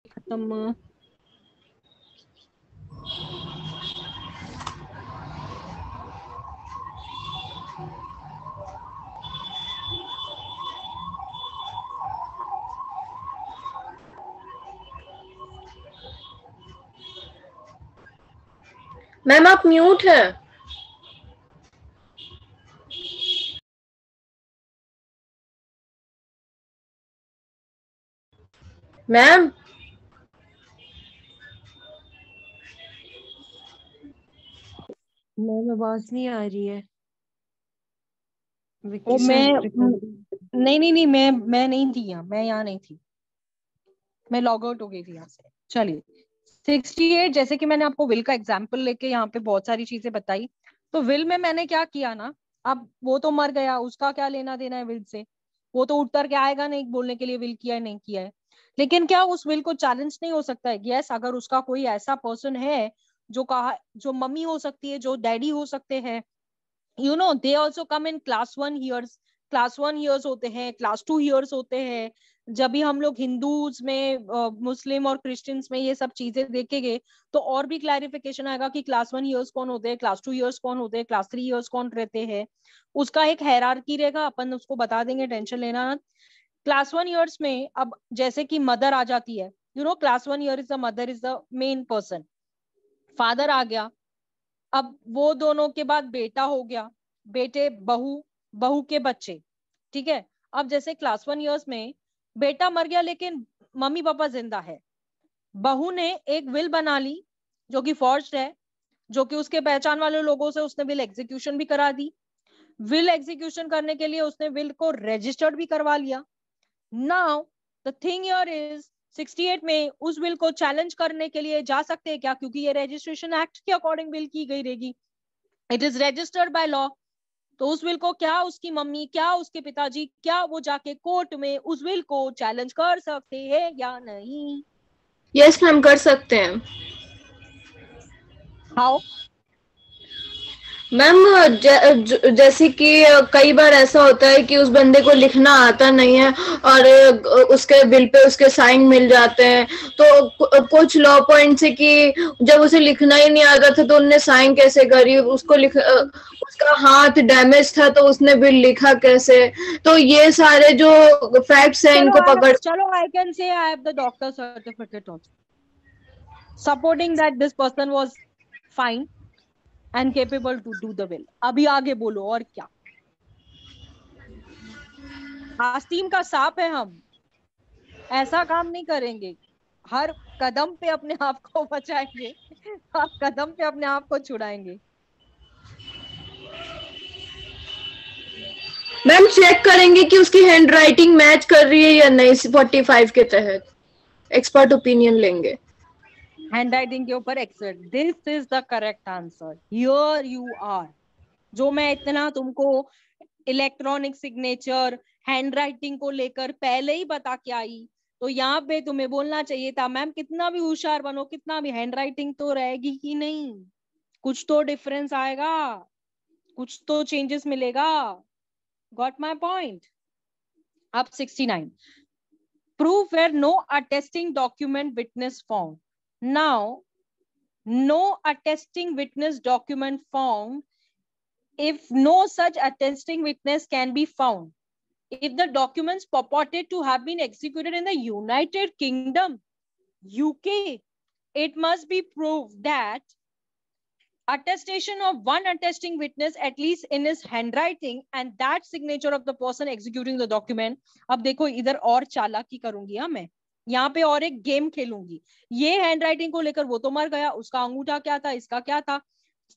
खत्म। मैम आप म्यूट है। मैम मैम आवाज नहीं आ रही है। वो नहीं नहीं नहीं, मैं नहीं थी यहाँ, मैं यहाँ नहीं थी, मैं लॉग आउट हो गई थी यहाँ से। चलिए 68, जैसे कि मैंने आपको विल का एग्जाम्पल लेके यहाँ पे बहुत सारी चीजें बताई। तो विल में मैंने क्या किया ना, अब वो तो मर गया, उसका क्या लेना देना है विल से, वो तो उठ कर के आएगा नहीं बोलने के लिए विल किया है नहीं किया है। लेकिन क्या उस विल को चैलेंज नहीं हो सकता है? यस, अगर उसका कोई ऐसा पर्सन है जो कहा, जो मम्मी हो सकती है, जो डैडी हो सकते हैं, they also come in class 1 years. Class 1 years होते हैं, क्लास 2 ईयर्स होते हैं। जब भी हम लोग हिंदूज में, मुस्लिम और क्रिश्चियंस में ये सब चीजें देखेंगे तो और भी क्लैरिफिकेशन आएगा कि क्लास 1 ईयर्स कौन होते हैं, क्लास 2 ईयर्स कौन होते हैं, क्लास 3 ईयर्स कौन रहते हैं। उसका एक हायरार्की रहेगा, अपन उसको बता देंगे, टेंशन लेना ना। क्लास 1 ईयर्स में अब जैसे कि मदर आ जाती है, class 1 year is the mother, is the main person. Father आ गया, अब वो दोनों के बाद बेटा हो गया, बेटे बहू, बहू के बच्चे। ठीक है, अब जैसे क्लास 1 ईयर्स में बेटा मर गया लेकिन मम्मी पापा जिंदा है, बहू ने एक विल बना ली जो कि फॉर्ज्ड है, जो कि उसके पहचान वाले लोगों से उसने विल एग्जीक्यूशन भी करा दी। विल एग्जीक्यूशन करने के लिए उसने विल को रजिस्टर्ड भी करवा लिया। Now the thing here is 68 में उस विल को चैलेंज करने के लिए जा सकते हैं क्या? क्योंकि ये रजिस्ट्रेशन एक्ट के अकॉर्डिंग विल की गई रहेगी, it is registered by law. तो उस विल को क्या उसकी मम्मी, क्या उसके पिताजी, क्या वो जाके कोर्ट में उस विल को चैलेंज कर सकते हैं या नहीं? यस मैम कर सकते हैं। हाउ? मैम जैसे कि कई बार ऐसा होता है कि उस बंदे को लिखना आता नहीं है और उसके बिल पे उसके साइन मिल जाते हैं, तो कुछ लॉ पॉइंट्स है कि जब उसे लिखना ही नहीं आता था तो उनने साइन कैसे करी, उसका हाथ डैमेज था तो उसने बिल लिखा कैसे। तो ये सारे जो फैक्ट्स हैं इनको पकड़। चलो I can say I have the doctor certificate also supporting that this person was fine and capable to do the will. अभी आगे बोलो और क्या? आस्तीन का सांप है हम, ऐसा काम नहीं करेंगे। हर कदम पे अपने आप को बचाएंगे, हर कदम पे अपने आप को छुड़ाएंगे। मैम चेक करेंगे कि उसकी हैंड राइटिंग मैच कर रही है या नहीं, 45 के तहत एक्सपर्ट ओपिनियन लेंगे। हैंड राइटिंग के ऊपर expert, this is the correct answer, here you are. जो मैं इतना तुमको इलेक्ट्रॉनिक सिग्नेचर, हैंड राइटिंग को लेकर पहले ही बता के आई, तो यहाँ पे तुम्हें बोलना चाहिए था मैम कितना भी होशियार बनो, कितना भी, हैंड राइटिंग तो रहेगी ही नहीं, कुछ तो डिफरेंस आएगा, कुछ तो चेंजेस मिलेगा। Got my point? अब 69, proof where no attesting document witness found. Now, no attesting witness document found if no such attesting witness can be found. If the documents purported to have been executed in the United Kingdom, UK, it must be proved that attestation of one attesting witness at least in his handwriting and that signature of the person executing the document. अब देखो इधर और चालाकी करूंगी, हाँ मैं यहाँ पे और एक गेम खेलूंगी। ये हैंडराइटिंग को लेकर वो तो मर गया, उसका अंगूठा क्या था, इसका क्या था,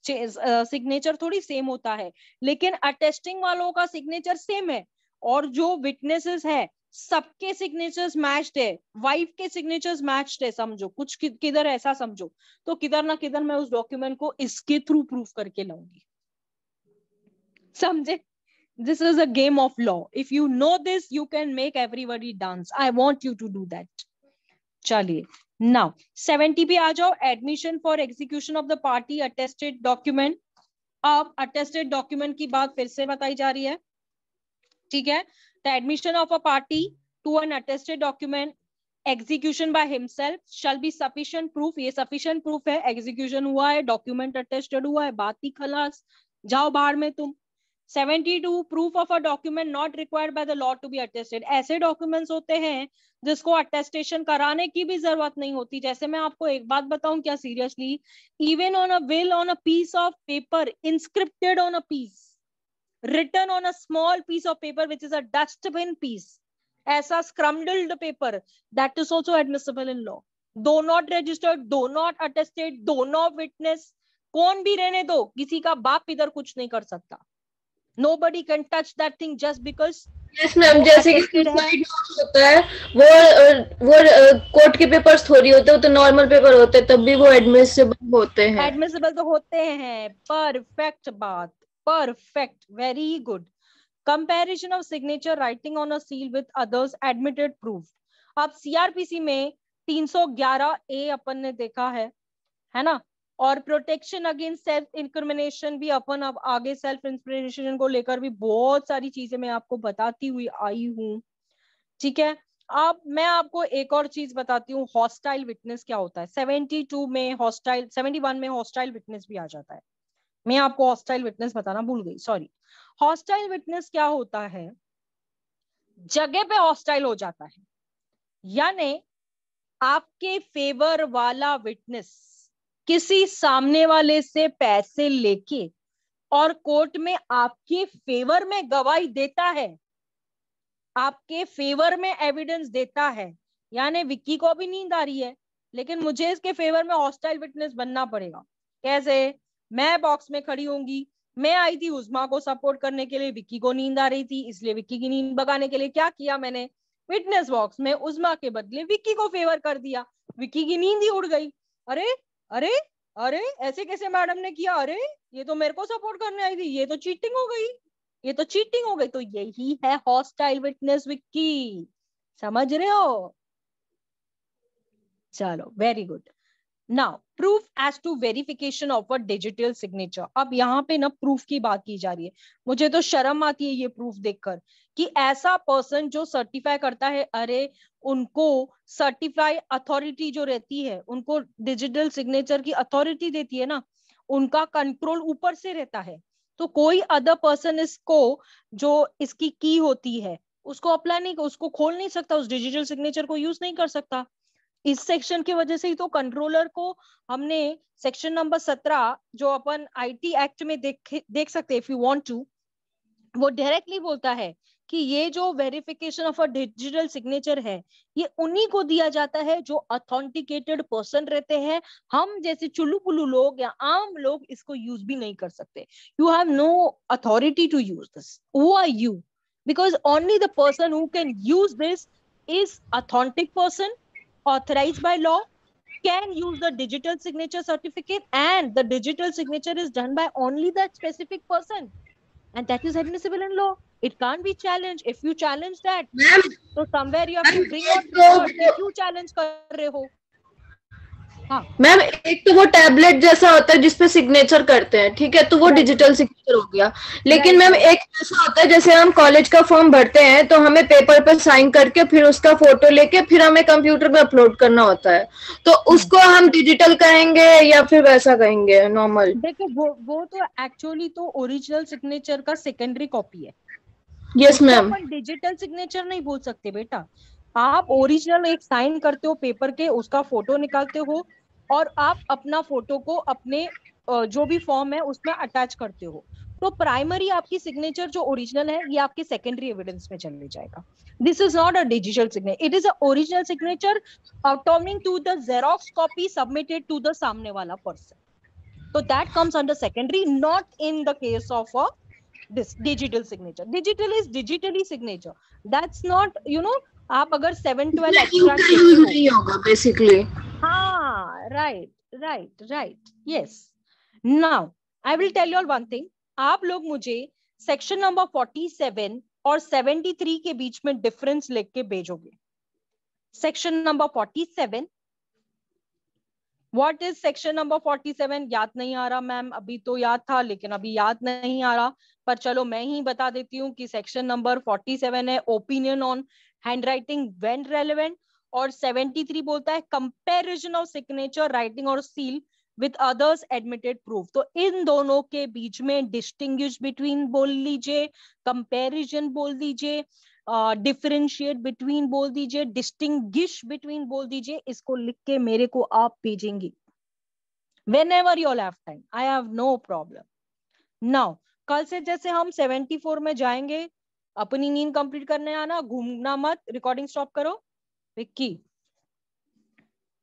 सिग्नेचर थोड़ी सेम होता है, लेकिन अटेस्टिंग वालों का सिग्नेचर सेम है और जो विटनेसेस है सबके सिग्नेचर्स मैच्ड है, वाइफ के सिग्नेचर्स मैच्ड है, समझो कुछ किधर ऐसा समझो, तो किधर ना किधर मैं उस डॉक्यूमेंट को इसके थ्रू प्रूफ करके लाऊंगी, समझे? This is a game of law. If you know this, you can make everybody dance. I want you to do that. चलिए now 70 पे आ जाओ, admission for execution of the party attested document. अब attested document की बात फिर से बताई जा रही है, ठीक है? The admission of a party to an attested document execution by himself shall be sufficient proof, ये सफिशिएंट प्रूफ है, एग्जीक्यूशन हुआ है, डॉक्यूमेंट अटेस्टेड हुआ है, बात ही खलास, जाओ बाहर में तुम। 72 proof of a document not required by the law to be attested, ऐसे डॉक्यूमेंट्स होते हैं जिसको अटेस्टेशन कराने की भी जरूरत नहीं होती। जैसे मैं आपको एक बात बताऊं क्या seriously, even on a will on a piece of paper inscripted on a piece, written on a small piece of paper which is a dustbin piece, ऐसा scrambled paper, that is also admissible in law. Do not registered, do not attested, do not witness, कौन भी रहने दो, किसी का बाप इधर कुछ नहीं कर सकता। Nobody can touch that thing just because yes ma'am, वो जैसे कि attested है। सुसाइड नोट होता है, वो कोर्ट के पेपर्स थोड़ी होते, वो तो नॉर्मल पेपर होते हैं, तब भी वो एडमिसिबल होते हैं। एडमिसिबल तो होते हैं, परफेक्ट बात, perfect, very good. Comparison of signature writing on a seal with others admitted proof. अब सीआरपीसी में 311 ए अपन ने देखा है ना, और प्रोटेक्शन अगेंस्ट सेल्फ इंक्रिमिनेशन भी अपन अब आगे सेल्फ इंक्रिमिनेशन को लेकर भी बहुत सारी चीजें मैं आपको बताती हुई आई हूँ, ठीक है। अब मैं आपको एक और चीज बताती हूँ, हॉस्टाइल विटनेस क्या होता है। 72 में हॉस्टाइल, 71 में हॉस्टाइल विटनेस भी आ जाता है। मैं आपको हॉस्टाइल विटनेस बताना भूल गई, सॉरी। हॉस्टाइल विटनेस क्या होता है, जगह पे हॉस्टाइल हो जाता है, यानी आपके फेवर वाला विटनेस किसी सामने वाले से पैसे लेके और कोर्ट में आपके फेवर में गवाही देता है, आपके फेवर में एविडेंस देता है, यानी विक्की को भी नींद आ रही है लेकिन मुझे इसके फेवर में हॉस्टाइल विटनेस बनना पड़ेगा। कैसे? मैं बॉक्स में खड़ी होंगी, मैं आई थी उस्मा को सपोर्ट करने के लिए, विक्की को नींद आ रही थी, इसलिए विक्की की नींद भगाने के लिए क्या किया मैंने, विटनेस बॉक्स में उस्मा के बदले विक्की को फेवर कर दिया, विक्की की नींद ही उड़ गई। अरे अरे अरे, ऐसे कैसे मैडम ने किया, अरे ये तो मेरे को सपोर्ट करने आई थी, ये तो चीटिंग हो गई, ये तो चीटिंग हो गई। तो यही है हॉस्टाइल विटनेस विक्की, समझ रहे हो? चलो, very good. Now proof as to verification of a digital signature. अब यहाँ पे ना प्रूफ की बात की जा रही है, मुझे तो शर्म आती है ये प्रूफ देखकर कि ऐसा पर्सन जो सर्टिफाई करता है, अरे उनको सर्टिफाई अथॉरिटी जो रहती है, उनको डिजिटल सिग्नेचर की अथॉरिटी देती है ना, उनका कंट्रोल ऊपर से रहता है। तो कोई अदर पर्सन इसको, जो इसकी की होती है, उसको अप्लाई नहीं, उसको खोल नहीं सकता, उस डिजिटल सिग्नेचर को यूज नहीं कर सकता। इस सेक्शन की वजह से ही तो कंट्रोलर को हमने सेक्शन नंबर 17 जो अपन आईटी एक्ट में देख सकते हैं, इफ यू वांट टू, वो डायरेक्टली बोलता है कि ये जो verification of a digital signature है, ये उन्हीं को दिया जाता है जो ऑथेंटिकेटेड पर्सन रहते हैं। हम जैसे चुल्लू पुल्लू लोग या आम लोग इसको यूज भी नहीं कर सकते। You have no authority to use this, who are you? Because only the person who can use this is authentic person authorized by law, can use the digital signature certificate, and the digital signature is done by only that specific person, and that is admissible in law. It can't be challenged. If you challenge that, so somewhere you have to bring out record कि क्यों challenge कर रहे हो। हाँ ma'am, एक तो वो tablet जैसा होता है जिसपे सिग्नेचर करते हैं, ठीक है, तो वो डिजिटल सिग्नेचर हो गया। लेकिन मैम एक ऐसा होता है, जैसे हम कॉलेज का फॉर्म भरते हैं तो हमें पेपर पर साइन करके फिर उसका फोटो लेके फिर हमें कंप्यूटर पे अपलोड करना होता है, तो उसको हम डिजिटल कहेंगे या फिर वैसा कहेंगे नॉर्मल? देखो, वो तो एक्चुअली तो ओरिजिनल सिग्नेचर का सेकेंडरी कॉपी है। Yes ma'am. अपन डिजिटल सिग्नेचर नहीं बोल सकते बेटा। आप ओरिजिनल एक साइन करते हो पेपर के, उसका फोटो निकालते हो और आप अपना फोटो को अपने जो भी फॉर्म है उसमें अटैच करते हो, तो प्राइमरी आपकी सिग्नेचर जो ओरिजिनल है ये आपके सेकेंडरी एविडेंस में चले जाएगा। This is not a digital signature, it is a original signature according to the Xerox copy submitted to the सामने वाला पर्सन, तो that comes under secondary, not in the case of a this digital signature. Digital is digitally signature, that's not, you know, आप अगर 712 extract use नहीं होगा basically. हाँ, right, yes. Now I will tell you all one thing, आप लोग मुझे section number 47 और 73 के बीच में डिफरेंस लिख के भेजोगे। Section number 47, what is section number 47? याद नहीं आ रहा मैम, अभी तो याद था लेकिन अभी याद नहीं आ रहा, पर चलो मैं ही बता देती हूँ कि सेक्शन नंबर 47 है opinion on handwriting when relevant, और 73 बोलता है कंपैरिजन ऑफ सिग्नेचर, राइटिंग और seal with others admitted proof. तो इन दोनों के बीच में डिस्टिंग्विश बिटवीन बोल लीजिए, कंपैरिजन बोल दीजिए, डिफरेंशिएट बिटवीन बोल दीजिए, डिस्टिंग्विश बिटवीन बोल दीजिए। इसको लिख के मेरे को आप भेजेंगे whenever you all have time, I have no problem. Now कल से जैसे हम 74 में जाएंगे, अपनी नींद कंप्लीट करने आना, घूमना मत। रिकॉर्डिंग स्टॉप करो विक्की।